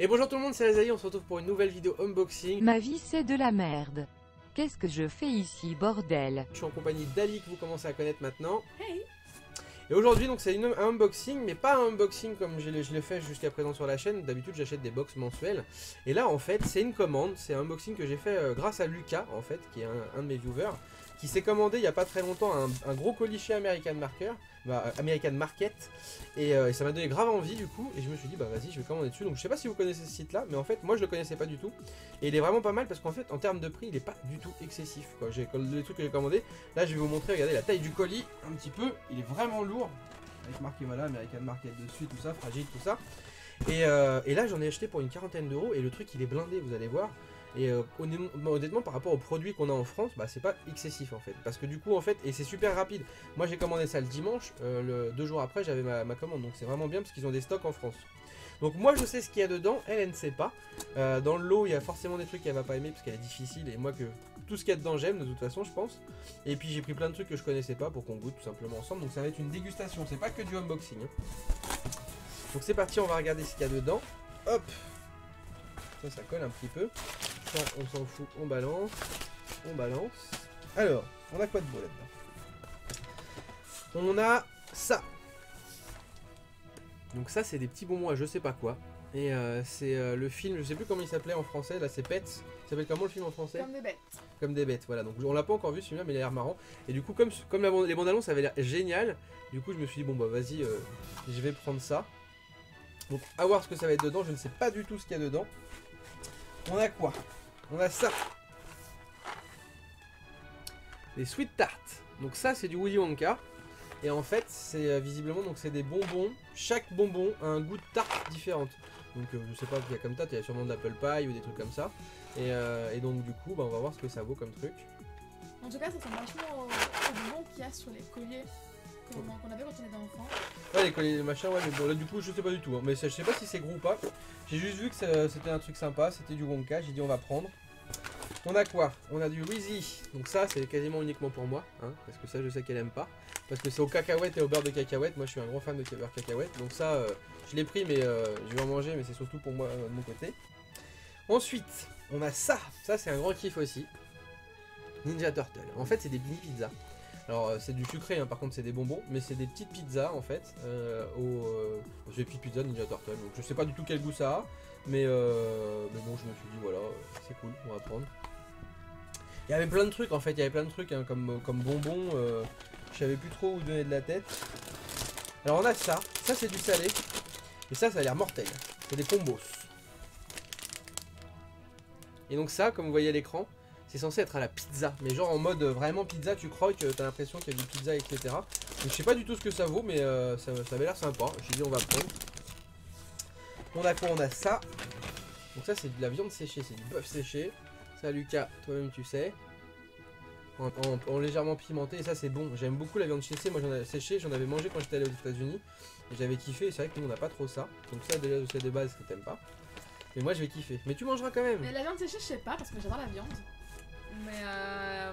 Et bonjour tout le monde, c'est Azaï, on se retrouve pour une nouvelle vidéo unboxing. Ma vie c'est de la merde. Qu'est-ce que je fais ici, bordel? Je suis en compagnie d'Ali que vous commencez à connaître maintenant. Hey. Et aujourd'hui donc c'est un unboxing, mais pas un unboxing comme je l'ai fait jusqu'à présent sur la chaîne. D'habitude j'achète des box mensuelles. Et là en fait c'est une commande, c'est un unboxing que j'ai fait grâce à Lucas en fait, qui est un de mes viewers, qui s'est commandé il n'y a pas très longtemps un gros colis chez American Market. Et ça m'a donné grave envie du coup, et je me suis dit bah vas-y je vais commander dessus. Donc je sais pas si vous connaissez ce site là, mais en fait moi je le connaissais pas du tout. Et il est vraiment pas mal parce qu'en fait en termes de prix il est pas du tout excessif quoi. Les trucs que j'ai commandé, là je vais vous montrer, regardez la taille du colis un petit peu, il est vraiment lourd. Avec marqué voilà American Market dessus, tout ça, fragile, tout ça. Et là j'en ai acheté pour une quarantaine d'euros et le truc il est blindé, vous allez voir. Et honnêtement par rapport aux produits qu'on a en France, bah c'est pas excessif en fait. Parce que du coup en fait, et c'est super rapide. Moi j'ai commandé ça le dimanche, 2 jours après j'avais ma commande. Donc c'est vraiment bien parce qu'ils ont des stocks en France. Donc moi je sais ce qu'il y a dedans, elle ne sait pas. Dans le lot il y a forcément des trucs qu'elle va pas aimer parce qu'elle est difficile. Et moi que tout ce qu'il y a dedans j'aime de toute façon je pense. Et puis j'ai pris plein de trucs que je connaissais pas pour qu'on goûte tout simplement ensemble. Donc ça va être une dégustation, c'est pas que du unboxing hein. Donc c'est parti, on va regarder ce qu'il y a dedans. Hop, ça colle un petit peu. Ça on s'en fout, on balance. Alors, on a quoi de beau là-dedans? On a ça. Donc ça c'est des petits bonbons à je sais pas quoi. Et c'est le film, je sais plus comment il s'appelait en français, là c'est Pets. Il s'appelle comment le film en français? Comme des bêtes. Comme des bêtes, voilà. Donc on l'a pas encore vu celui-là mais il a l'air marrant. Et du coup comme les bandes annonces avaient l'air génial, du coup je me suis dit bon bah vas-y je vais prendre ça. Donc à voir ce que ça va être dedans, je ne sais pas du tout ce qu'il y a dedans. On a quoi? On a ça. Les Sweet Tarts. Donc ça c'est du Willy Wonka. Et en fait c'est visiblement donc c'est des bonbons. Chaque bonbon a un goût de tarte différente. Donc je sais pas qu'il y a comme ça, il y a sûrement de l'apple pie ou des trucs comme ça. Et donc du coup bah, on va voir ce que ça vaut comme truc. En tout cas, ça ressemble vachement aux bonbons qu'il y a sur les colliers qu'on avait quand on était enfant. Ouais les colliers machin, ouais mais bon là du coup je sais pas du tout hein. Mais je sais pas si c'est gros ou pas. J'ai juste vu que c'était un truc sympa, c'était du Wonka, j'ai dit on va prendre. On a quoi? On a du Wheezy. Donc ça c'est quasiment uniquement pour moi hein, parce que ça je sais qu'elle aime pas. Parce que c'est au cacahuètes et au beurre de cacahuètes. Moi je suis un grand fan de beurre cacahuètes. Donc ça je l'ai pris mais je vais en manger, mais c'est surtout pour moi de mon côté. Ensuite on a ça. Ça c'est un grand kiff aussi. Ninja Turtle. En fait c'est des mini pizzas. Alors c'est du sucré hein, par contre c'est des bonbons. Mais c'est des petites pizzas en fait. C'est des petites pizzas Ninja Turtle. Donc je sais pas du tout quel goût ça a. Mais bon je me suis dit voilà c'est cool, on va prendre. Il y avait plein de trucs en fait, il y avait plein de trucs hein, comme bonbons. Je savais plus trop où donner de la tête. Alors on a ça c'est du salé. Et ça a l'air mortel. C'est des combos. Et donc ça comme vous voyez à l'écran, c'est censé être à la pizza. Mais genre en mode vraiment pizza, tu croques, t'as l'impression qu'il y a du pizza etc. Donc je sais pas du tout ce que ça vaut mais ça avait l'air sympa. J'ai dit on va prendre. On a quoi? On a ça. Donc ça c'est de la viande séchée, c'est du bœuf séché. Ça Lucas, toi-même tu sais. En légèrement pimenté, et ça c'est bon. J'aime beaucoup la viande séchée, moi j'en avais mangé quand j'étais allé aux États-Unis. Et j'avais kiffé, et c'est vrai que nous on n'a pas trop ça. Donc ça déjà c'est de base que t'aimes pas. Mais moi je vais kiffer. Mais tu mangeras quand même. Mais la viande séchée, je sais pas parce que j'adore la viande. Mais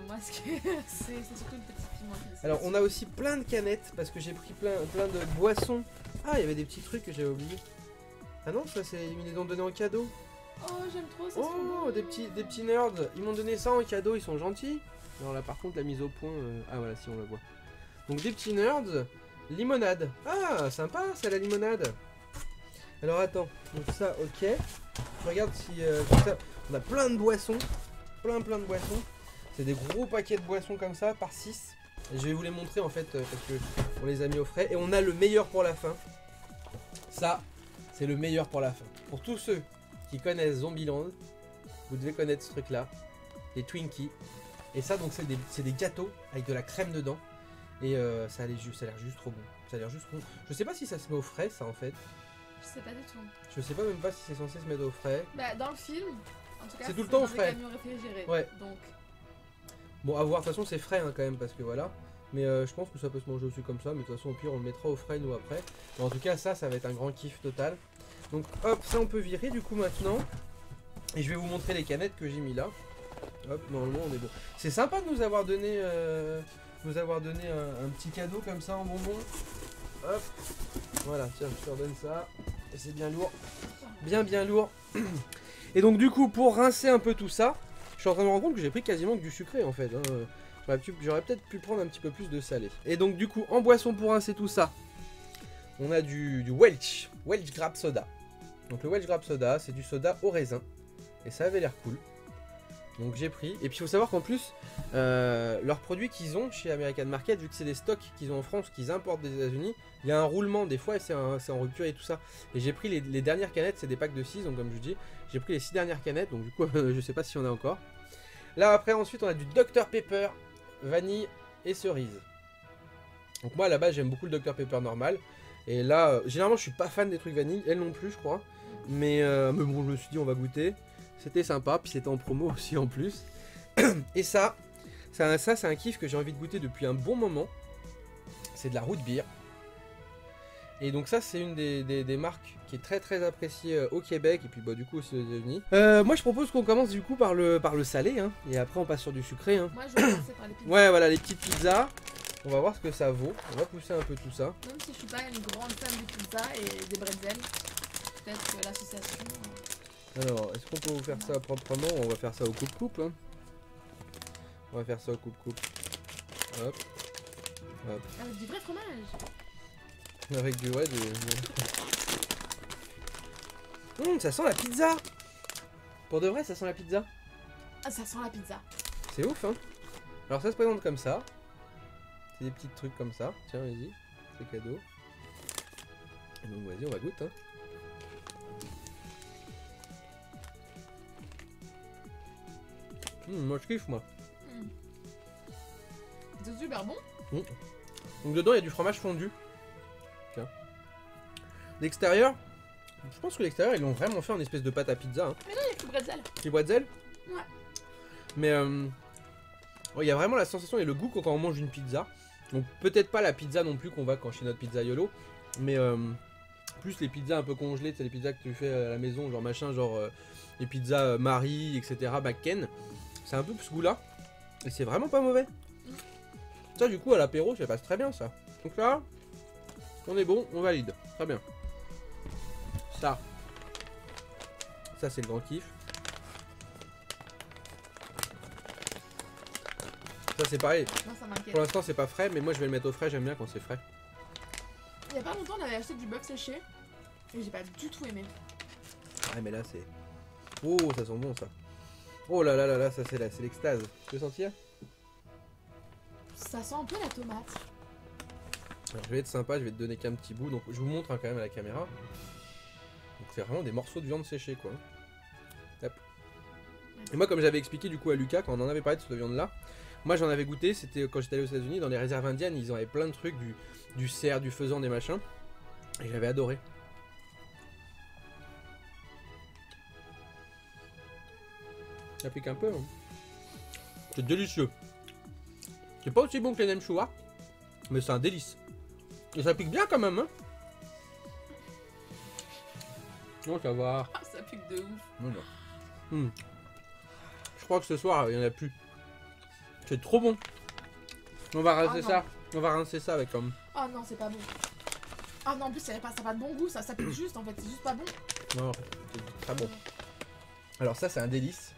moi c'est surtout le petit piment. Alors on a aussi plein de canettes parce que j'ai pris plein de boissons. Ah il y avait des petits trucs que j'avais oublié. Ah non ça c'est ils les ont donné en cadeau. Oh j'aime trop ça. Oh des petits nerds. Ils m'ont donné ça en cadeau, ils sont gentils. Alors là par contre la mise au point ah voilà si on le voit. Donc des petits nerds. Limonade. Ah sympa ça la limonade. Alors attends, donc ça ok. Je regarde si ça... On a plein de boissons. Plein de boissons. C'est des gros paquets de boissons comme ça par 6. Et je vais vous les montrer en fait parce que on les a mis au frais. Et on a le meilleur pour la fin. Ça c'est le meilleur pour la fin. Pour tous ceux qui connaissent Zombieland, vous devez connaître ce truc là. Les Twinkies. Et ça donc c'est des gâteaux avec de la crème dedans. Et ça a l'air juste trop bon. Ça a l'air juste bon. Je sais pas si ça se met au frais ça en fait. Je sais pas du tout. Je sais pas même pas si c'est censé se mettre au frais. Bah dans le film, en tout cas c'est tout le temps au frais. Camion réfrigéré. Ouais. Donc. Bon à voir, de toute façon c'est frais hein, quand même parce que voilà. Mais je pense que ça peut se manger aussi comme ça. Mais de toute façon au pire on le mettra au frais nous après. Mais en tout cas ça va être un grand kiff total. Donc hop ça on peut virer du coup maintenant. Et je vais vous montrer les canettes que j'ai mis là. Hop normalement on est bon. C'est sympa de nous avoir donné un petit cadeau comme ça en bonbon. Hop. Voilà tiens je te redonne ça. Et c'est bien lourd. bien lourd. Et donc du coup, pour rincer un peu tout ça, je suis en train de me rendre compte que j'ai pris quasiment que du sucré en fait. Hein. J'aurais peut-être pu prendre un petit peu plus de salé. Et donc du coup, en boisson pour rincer tout ça, on a du Welch Grape Soda. Donc le Welch Grape Soda, c'est du soda au raisin. Et ça avait l'air cool. Donc j'ai pris. Et puis il faut savoir qu'en plus, leurs produits qu'ils ont chez American Market, vu que c'est des stocks qu'ils ont en France, qu'ils importent des États-Unis, il y a un roulement des fois et c'est en rupture et tout ça. Et j'ai pris les dernières canettes, c'est des packs de 6, donc comme je dis, j'ai pris les 6 dernières canettes, donc du coup je sais pas si on a encore. Là après ensuite on a du Dr Pepper, vanille et cerise. Donc moi à la base j'aime beaucoup le Dr Pepper normal. Et là, généralement je suis pas fan des trucs vanille, elle non plus je crois. Mais bon je me suis dit on va goûter. C'était sympa, puis c'était en promo aussi en plus. Et ça c'est un kiff que j'ai envie de goûter depuis un bon moment. C'est de la root beer. Et donc ça c'est une des marques qui est très appréciée au Québec et puis bah du coup aussi aux États-Unis. Moi je propose qu'on commence du coup par le salé hein, et après on passe sur du sucré hein. Moi je vais commencer par les pizzas. Ouais voilà les petites pizzas. On va voir ce que ça vaut. On va pousser un peu tout ça. Même si je suis pas une grande fan de pizza et des bretzels, peut-être que l'association. Alors, est-ce qu'on peut vous faire ça proprement? On va faire ça au coupe-coupe. Hein. On va faire ça au coupe-coupe. Hop. Hop. Avec du vrai fromage. Avec du... Ouais, ça sent la pizza. Pour de vrai, ça sent la pizza. Ah, ça sent la pizza. C'est ouf, hein. Alors ça se présente comme ça. C'est des petits trucs comme ça. Tiens, vas-y. C'est cadeau. Et donc, vas-y, on va goûter, hein. Moi je kiffe moi. C'est super bon. Donc dedans il y a du fromage fondu. Tiens. L'extérieur, je pense que l'extérieur ils l'ont vraiment fait en espèce de pâte à pizza. Hein. Mais là il y a que du bretzel. Petit bretzel. Ouais. Mais il y a vraiment la sensation et le goût quand on mange une pizza. Donc peut-être pas la pizza non plus qu'on va quand chez notre pizzaiolo. Mais plus les pizzas un peu congelées, c'est les pizzas que tu fais à la maison, genre machin, genre les pizzas Marie, etc. Bakken. C'est un peu ce goût là. Et c'est vraiment pas mauvais. Ça du coup à l'apéro ça passe très bien ça. Donc là, on est bon, on valide. Très bien. Ça c'est le grand kiff. Ça c'est pareil. Non, ça m'inquiète. Pour l'instant c'est pas frais mais moi je vais le mettre au frais, j'aime bien quand c'est frais. Il y a pas longtemps on avait acheté du bœuf séché. Et j'ai pas du tout aimé. Ouais mais là c'est... Oh ça sent bon ça. Oh là là là là, ça c'est l'extase. Tu veux sentir? Ça sent un peu la tomate. Alors je vais être sympa, je vais te donner qu'un petit bout. Donc je vous montre hein, quand même à la caméra. Donc c'est vraiment des morceaux de viande séchée quoi. Hop. Et moi comme j'avais expliqué du coup à Lucas quand on en avait parlé de cette viande là, moi j'en avais goûté, c'était quand j'étais allé aux États-Unis dans les réserves indiennes, ils en avaient plein de trucs, du cerf, du faisan, des machins. Et j'avais adoré. Ça pique un peu. Hein. C'est délicieux. C'est pas aussi bon que les nem chua, mais c'est un délice. Et ça pique bien quand même. Hein. Non, ça va. Ah, ça pique de ouf. Non, non. Je crois que ce soir, il y en a plus. C'est trop bon. On va rincer ça. On va rincer ça avec comme. Oh non, c'est pas bon. Ah non, en plus, ça n'a pas de bon goût. Ça pique juste en fait. C'est juste pas bon. Non, c'est très bon. Alors ça, c'est un délice.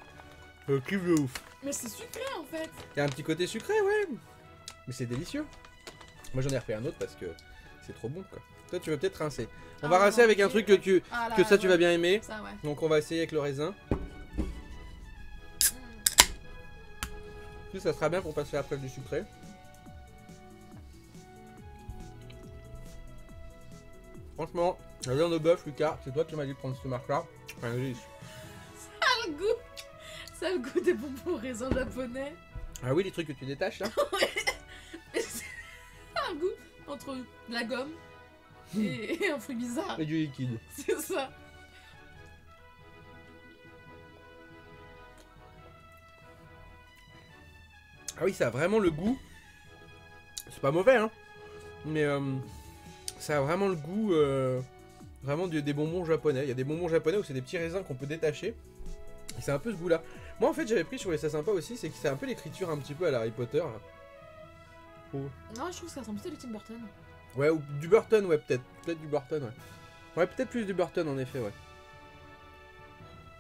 Kiff de ouf. Mais c'est sucré en fait. Il y a un petit côté sucré, ouais. Mais c'est délicieux. Moi, j'en ai refait un autre parce que c'est trop bon, quoi. Toi, tu veux peut-être rincer. On va rincer avec un truc que tu vas bien aimer. Ça, ouais. Donc, on va essayer avec le raisin. Puis, ça sera bien pour passer après du sucré. Franchement, la viande de bœuf, Lucas, c'est toi qui m'as dit de prendre cette marque-là. Enfin, Ça a le goût des bonbons raisins japonais. Ah oui, les trucs que tu détaches là. Ça a un goût entre de la gomme et un fruit bizarre. Et du liquide. C'est ça. Ah oui, ça a vraiment le goût. C'est pas mauvais, hein. Mais ça a vraiment le goût vraiment des bonbons japonais. Il y a des bonbons japonais où c'est des petits raisins qu'on peut détacher. Et c'est un peu ce goût-là. Moi, en fait, j'avais pris sur les ça sympa aussi, c'est que c'est un peu l'écriture un petit peu à la Harry Potter. Là. Oh. Non, je trouve que ça ressemble plus à du Tim Burton. Ouais, ou du Burton, ouais, peut-être. Peut-être du Burton, ouais. Ouais, peut-être plus du Burton, en effet, ouais.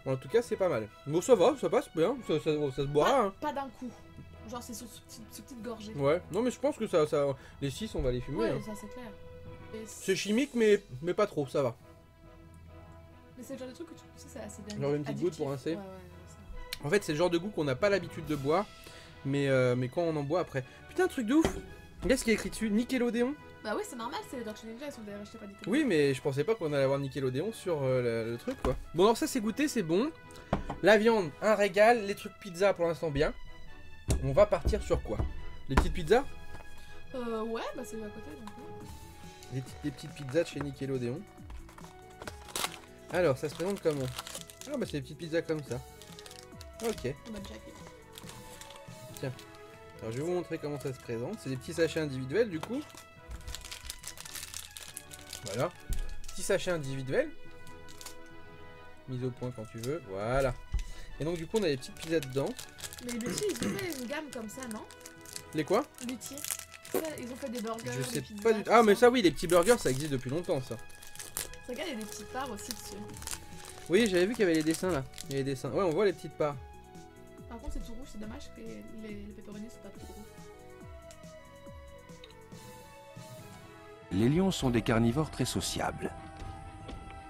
En tout cas, c'est pas mal. Bon, ça va, ça passe bien, ça se boira. Hein. Pas d'un coup. Genre, c'est sur petites gorgées. Ouais, non, mais je pense que ça les 6, on va les fumer. Ouais, Hein. ça c'est clair. C'est chimique, mais pas trop, ça va. Mais c'est le genre de truc que tu sais, c'est assez bien. Genre une petite goutte pour rincer. Ouais, ça. En fait, c'est le genre de goût qu'on n'a pas l'habitude de boire, mais quand on en boit après. Putain, truc de ouf. Regarde ce qui est écrit dessus, Nickelodeon. Bah oui, c'est normal, c'est les Tortues Ninja, ils sont d'ailleurs achetés par Nickelodeon. Oui, mais je pensais pas qu'on allait avoir Nickelodeon sur le truc, quoi. Bon, alors ça, c'est goûté, c'est bon. La viande, un régal. Les trucs pizza, pour l'instant, bien. On va partir sur quoi? Les petites pizzas? Ouais, bah c'est à côté donc. Les petites pizzas de chez Nickelodeon. Alors, ça se présente comment? Ah, bah c'est des petites pizzas comme ça. Ok. On a déjà fait. Tiens. Alors, je vais vous montrer comment ça se présente. C'est des petits sachets individuels, du coup. Voilà. Petits sachets individuels. Mise au point quand tu veux. Voilà. Et donc, du coup, on a des petites pizzas dedans. Mais les Luthiers, ils ont fait une gamme comme ça, non? Les quoi? Luthier. Ils ont fait des burgers. Je sais des pizzas, pas du tout. tout Ah, mais ça, oui, les petits burgers, ça existe depuis longtemps, ça. Regarde, il y a des petites parts aussi dessus. Oui, j'avais vu qu'il y avait les dessins là. Il y a les dessins. Ouais, on voit les petites parts. Par contre, c'est tout rouge, c'est dommage que les pepperonis soient pas plus gros. Les lions sont des carnivores très sociables.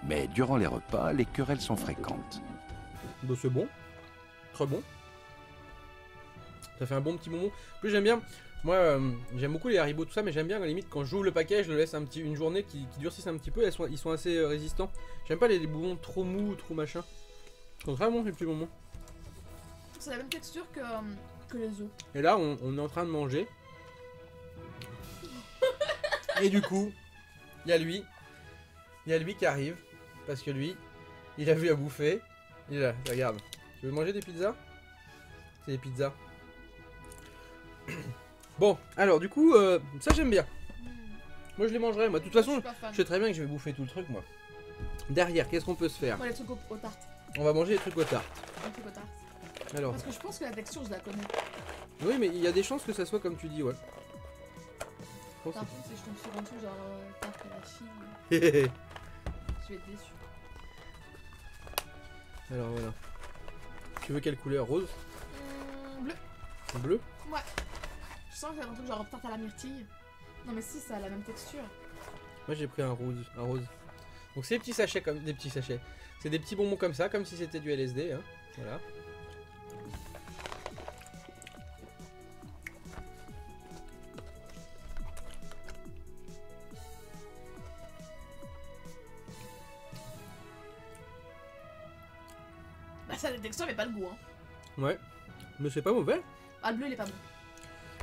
Mais durant les repas, les querelles sont fréquentes. Bah, c'est bon. Très bon. Ça fait un bon petit moment. En plus, j'aime bien. Moi, j'aime beaucoup les Haribo, tout ça, mais j'aime bien à la limite quand j'ouvre le paquet, je le laisse une journée qui durcisse un petit peu. Ils sont assez résistants. J'aime pas les bonbons trop mous, trop machin. Ils sont très bons les petits bonbons. C'est la même texture que les œufs. Et là, on est en train de manger. Et du coup, il y a lui. Il y a lui qui arrive. Parce que lui, il a vu à bouffer. Il est là, regarde. Tu veux manger des pizzas? C'est des pizzas. Bon, alors du coup, ça j'aime bien. Moi je les mangerai. Moi, de toute façon, je sais très bien que je vais bouffer tout le truc, moi. Derrière, qu'est-ce qu'on peut se faire? Moi, les trucs aux tartes. On va manger les trucs au tarte. Les trucs aux tartes. Alors, Parce que je pense que la texture, je la connais. oui, mais il y a des chances que ça soit comme tu dis, ouais. Je pense Par contre, si je tombe sur un truc genre tarte à la fille, que- je vais être déçu. Alors voilà. Tu veux quelle couleur? Rose? Bleu. Bleu? Ouais. Je sens que c'est un truc genre tarte à la myrtille. Non, mais si, ça a la même texture. Moi j'ai pris un rose. Donc c'est des petits sachets comme des petits sachets. C'est des petits bonbons comme ça, comme si c'était du LSD. Hein. Voilà. Bah, ça a la texture, mais pas le goût. Hein. Ouais. Mais c'est pas mauvais. Ah, le bleu, il est pas bon.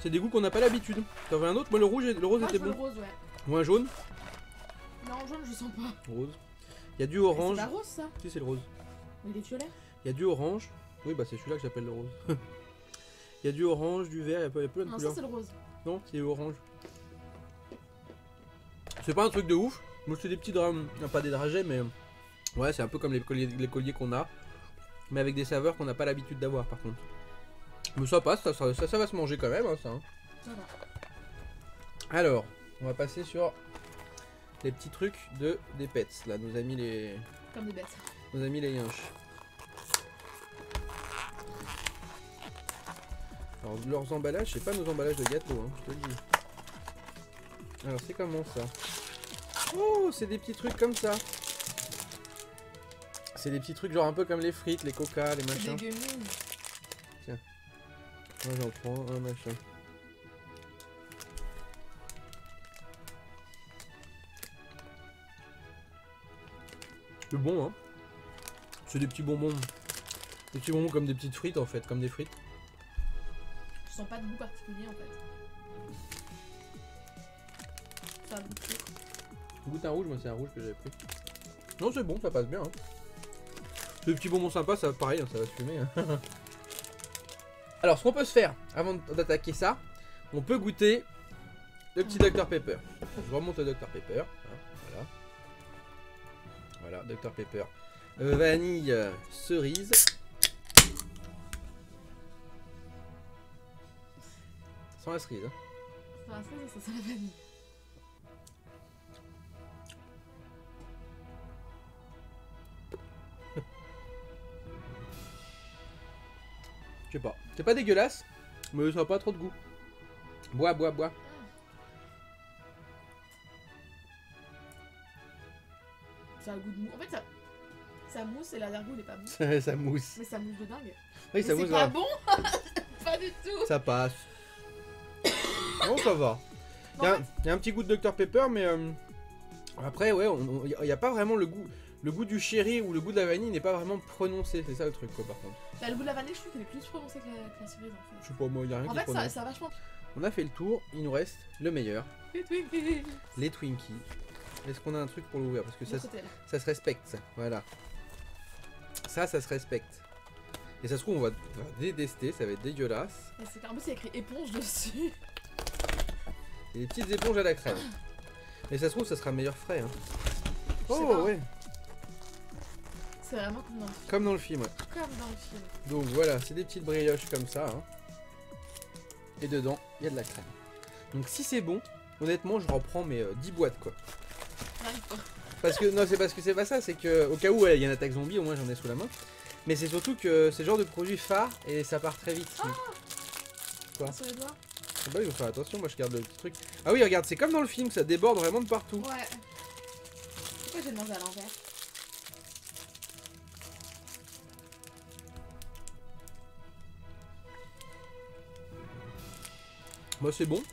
C'est des goûts qu'on n'a pas l'habitude. T'en veux un autre? Moi le rose Ah, était je veux bon. le rose, ouais. Ou un jaune? Non, jaune, je sens pas. Rose. Il y a du C'est orange. pas rose, ça? Si c'est le rose. Mais il est violet. Il y a du orange. Oui bah c'est celui-là que j'appelle le rose. Il y a du orange, du vert, il y a plein de Non, ça, couleurs. c'est le rose. Non, c'est orange. C'est pas un truc de ouf. Moi c'est des petits drames, pas des dragées mais ouais c'est un peu comme les colliers qu'on a, mais avec des saveurs qu'on n'a pas l'habitude d'avoir par contre. Mais ça passe, ça va se manger quand même hein, ça. Hein. Ça va. Alors, on va passer sur les petits trucs des pets là, nos amis les Comme des bêtes. yinches. Alors leurs emballages, c'est pas nos emballages de gâteau, hein, je te le dis. Alors c'est comment ça? Oh, c'est des petits trucs comme ça. C'est des petits trucs genre un peu comme les frites, les coca, les C'est machins. des gummies. Moi j'en prends un machin. C'est bon hein. C'est des petits bonbons. Des petits bonbons comme des petites frites en fait, comme des frites. Je sens pas de goût particulier en fait. Ça a goût de sucre. Goûte un rouge, moi c'est un rouge que j'avais pris. Non c'est bon, ça passe bien. Hein. C'est des petits bonbons sympas, ça pareil, hein, ça va se fumer. Hein. Alors ce qu'on peut se faire avant d'attaquer ça, on peut goûter le petit Dr Pepper. Je remonte le Dr Pepper. Hein, voilà. Voilà, Dr Pepper. Vanille, cerise. Sans la cerise. Hein. Ça sent la vanille. sais pas. C'est pas dégueulasse, mais ça n'a pas trop de goût. Bois, bois, bois. Ça a un goût de mou. En fait, ça mousse et l'arrière-goût n'est pas mou. Ça mousse. Mais ça mousse de dingue. Oui, Mais ça c'est mousse. pas Ouais. bon. Pas du tout. Ça passe. Non, ça va. Il Non, y a un petit goût de Dr Pepper, mais après, ouais, il n'y a pas vraiment le goût. Le goût du sherry ou le goût de la vanille n'est pas vraiment prononcé, c'est ça le truc, quoi, par contre. bah, le goût de la vanille, je trouve qu'il est plus prononcé que la cerise en Je sais pas, moi, il n'y a rien fait. En qui fait, se prononce. ça a vachement. On a fait le tour, il nous reste le meilleur, Les Twinkies. les Twinkies. Est-ce qu'on a un truc pour l'ouvrir? Parce que De ça, ce côté, là. ça se respecte, ça. Voilà. Ça se respecte. Et ça se trouve, on va détester, ça va être dégueulasse. Et c'est qu'en plus, il y a écrit éponge dessus. Et des petites éponges à la crème. Et ça se trouve, ça sera meilleur frais. Hein. Je sais Oh, pas. ouais. C'est vraiment comme dans le film. Comme dans le film, ouais. Comme dans le film. Donc voilà, c'est des petites brioches comme ça. Hein. Et dedans, il y a de la crème. Donc si c'est bon, honnêtement, je reprends mes 10 boîtes, quoi. J'arrive pas. Parce que, non, c'est parce que c'est pas ça, c'est que, au cas où ouais, il y a une attaque zombie, au moins j'en ai sous la main. Mais c'est surtout que c'est le genre de produit phare et ça part très vite. Quoi? Sur les doigts. Ah bah, il faut faire attention, moi je garde le petit truc. Ah oui, regarde, c'est comme dans le film, ça déborde vraiment de partout. Ouais. Pourquoi j'ai demandé à l'envers? Moi c'est bon.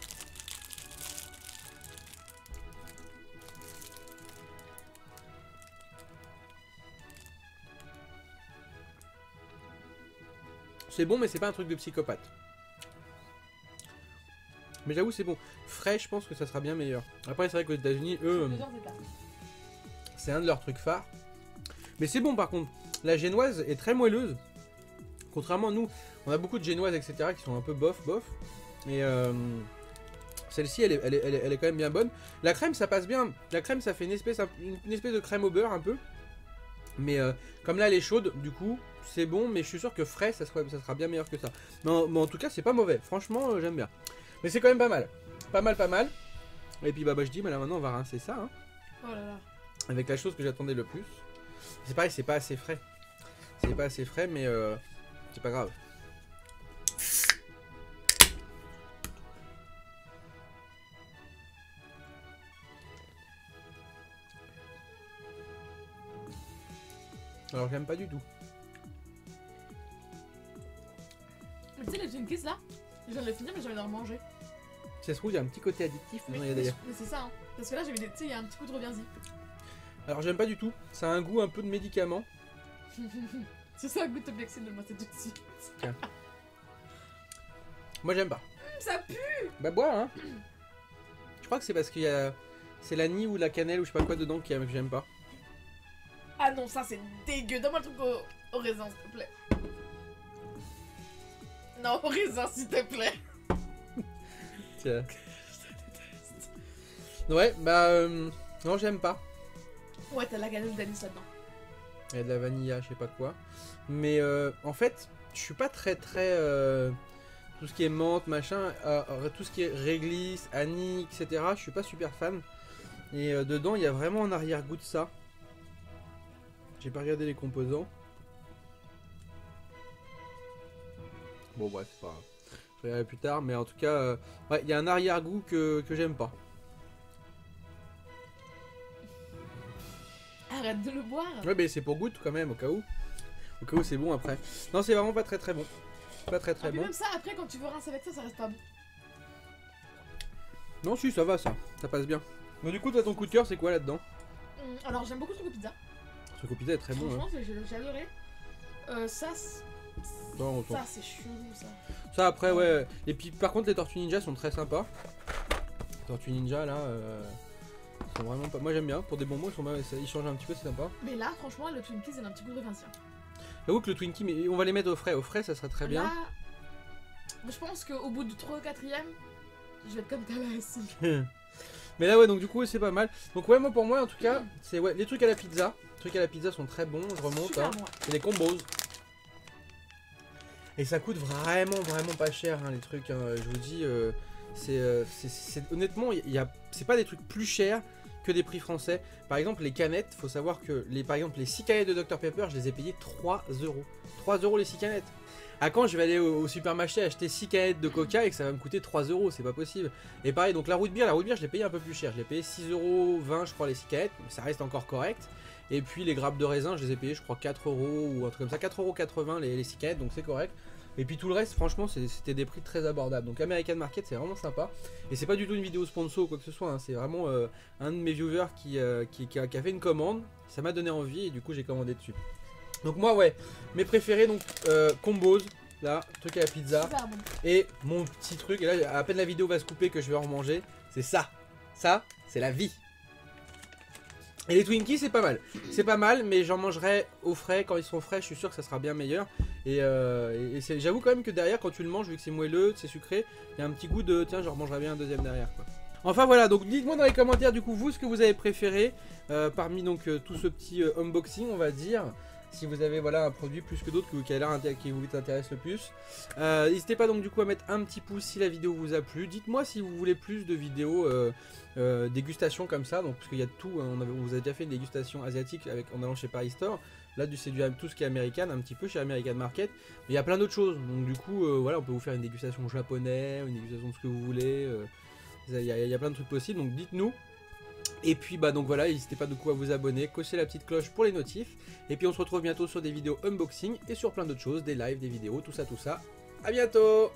C'est bon, mais c'est pas un truc de psychopathe. Mais j'avoue, c'est bon. Frais, je pense que ça sera bien meilleur. Après, c'est vrai qu'aux États-Unis, eux, Plusieurs étapes. c'est un de leurs trucs phares. Mais c'est bon, par contre. La génoise est très moelleuse. Contrairement à nous, on a beaucoup de génoises, etc., qui sont un peu bof. Et celle-ci, elle est quand même bien bonne. La crème, ça passe bien. La crème, ça fait une espèce de crème au beurre, un peu. Mais comme là, elle est chaude, du coup, c'est bon. Mais je suis sûr que frais, ça sera bien meilleur que ça. Mais en tout cas, c'est pas mauvais. Franchement, j'aime bien. Mais c'est quand même pas mal. Pas mal. Et puis, bah je dis, là, maintenant, on va rincer ça. Hein, Oh là là. avec la chose que j'attendais le plus. C'est pareil, c'est pas assez frais. C'est pas assez frais, mais c'est pas grave. Alors j'aime pas du tout. Mais tu sais, les Twinkies là, je viens de les finir, mais j'ai envie d'en remanger. Si ça se trouve, il y a un petit côté addictif. Mais, Non, il y a d'ailleurs. mais c'est ça, hein. Parce que là, j'ai vu des. Tu sais, il y a un petit coup de reviens-y. Alors j'aime pas du tout. Ça a un goût un peu de médicament. C'est ça, un goût de Toblexine de moi, c'est tout de suite. Moi j'aime pas. Ça pue. Bah bois hein. Je crois que c'est parce qu'il y a... C'est l'anis ou la cannelle ou je sais pas quoi dedans que j'aime pas. Ah non, ça c'est dégueu. Donne-moi le truc au raisin, s'il te plaît. Non, au raisin, s'il te plaît. Tiens. Ouais, bah non, j'aime pas. Ouais, t'as la galette d'anis là-dedans. Il y a de la vanilla, je sais pas quoi. Mais en fait, je suis pas très tout ce qui est menthe, machin, tout ce qui est réglisse, anis, etc. Je suis pas super fan. Et dedans, il y a vraiment un arrière-goût de ça. J'ai pas regardé les composants. Bon bref, c'est pas grave. Je regarderai plus tard, mais en tout cas, ouais, il y a un arrière-goût que j'aime pas. Arrête de le boire. Ouais, mais c'est pour goût quand même, au cas où. Au cas où c'est bon après. Non, c'est vraiment pas très bon. Pas très Et puis bon. même ça, après, quand tu veux rincer avec ça, ça reste pas bon. Non, si, ça va, ça passe bien. Mais du coup, toi, ton coup de cœur, c'est quoi là-dedans? Alors, j'aime beaucoup le truc au pizza. Le truc au pizza est très bon. Hein. Franchement, j'ai adoré. Ça, Non, on s'en- ça c'est chelou, ça. Ça après, ouais. Et puis, par contre, les Tortues Ninja sont très sympas. Les Tortues Ninja, là, sont vraiment pas... Moi, j'aime bien. Pour des bonbons, ils changent un petit peu, c'est sympa. Mais là, franchement, le Twinkies, il a un petit goût de revincien. J'avoue que le Twinkie, mais on va les mettre au frais. Au frais, ça serait très bien. Là, je pense qu'au bout du 3 ou 4ème, je vais être comme Talas. Mais là, ouais, donc du coup, c'est pas mal. Donc, ouais, moi, pour moi, en tout cas, c'est ouais, les trucs à la pizza. Les trucs à la pizza sont très bons, je remonte. Super Hein. bon, ouais. C'est des combos. Et ça coûte vraiment pas cher, hein, les trucs. Hein. Je vous dis, honnêtement, c'est pas des trucs plus chers. que des prix français. Par exemple, les canettes, faut savoir que par exemple les 6 canettes de Dr Pepper, je les ai payées 3 euros. 3 euros les 6 canettes. À quand je vais aller au supermarché acheter 6 canettes de coca et que ça va me coûter 3 euros, c'est pas possible. Et pareil, donc la root beer, je l'ai payé un peu plus cher. Je l'ai payé 6,20 euros je crois les 6 canettes, mais ça reste encore correct. Et puis les grappes de raisin, je les ai payées je crois 4 euros ou un truc comme ça, 4,80 euros les 6 canettes, donc c'est correct. Et puis tout le reste, franchement, c'était des prix très abordables. Donc American Market, c'est vraiment sympa. Et c'est pas du tout une vidéo sponsor ou quoi que ce soit, hein. C'est vraiment un de mes viewers qui a fait une commande. Ça m'a donné envie et du coup j'ai commandé dessus. Donc moi ouais, mes préférés donc combos, là, truc à la pizza. Super bon. Et mon petit truc, et là à peine la vidéo va se couper que je vais en remanger, c'est ça. Ça, c'est la vie. Et les Twinkies c'est pas mal. C'est pas mal mais j'en mangerai au frais, quand ils seront frais je suis sûr que ça sera bien meilleur. Et j'avoue quand même que derrière quand tu le manges, vu que c'est moelleux, c'est sucré, il y a un petit goût de tiens je remangerai bien un deuxième derrière quoi. Enfin voilà, donc dites-moi dans les commentaires du coup vous ce que vous avez préféré parmi donc tout ce petit unboxing on va dire. Si vous avez voilà un produit plus que d'autres qui vous intéresse le plus. N'hésitez pas donc du coup à mettre un petit pouce si la vidéo vous a plu. Dites-moi si vous voulez plus de vidéos dégustation comme ça. Donc parce qu'il y a de tout, hein, vous avez déjà fait une dégustation asiatique en allant chez Paris Store. Là c'est tout ce qui est américain, un petit peu chez American Market. Mais il y a plein d'autres choses. Donc du coup voilà on peut vous faire une dégustation japonaise, une dégustation de ce que vous voulez. Il y a plein de trucs possibles donc dites-nous. Et puis bah donc voilà, n'hésitez pas du coup à vous abonner, cocher la petite cloche pour les notifs. Et puis on se retrouve bientôt sur des vidéos unboxing et sur plein d'autres choses, des lives, des vidéos, tout ça. À bientôt!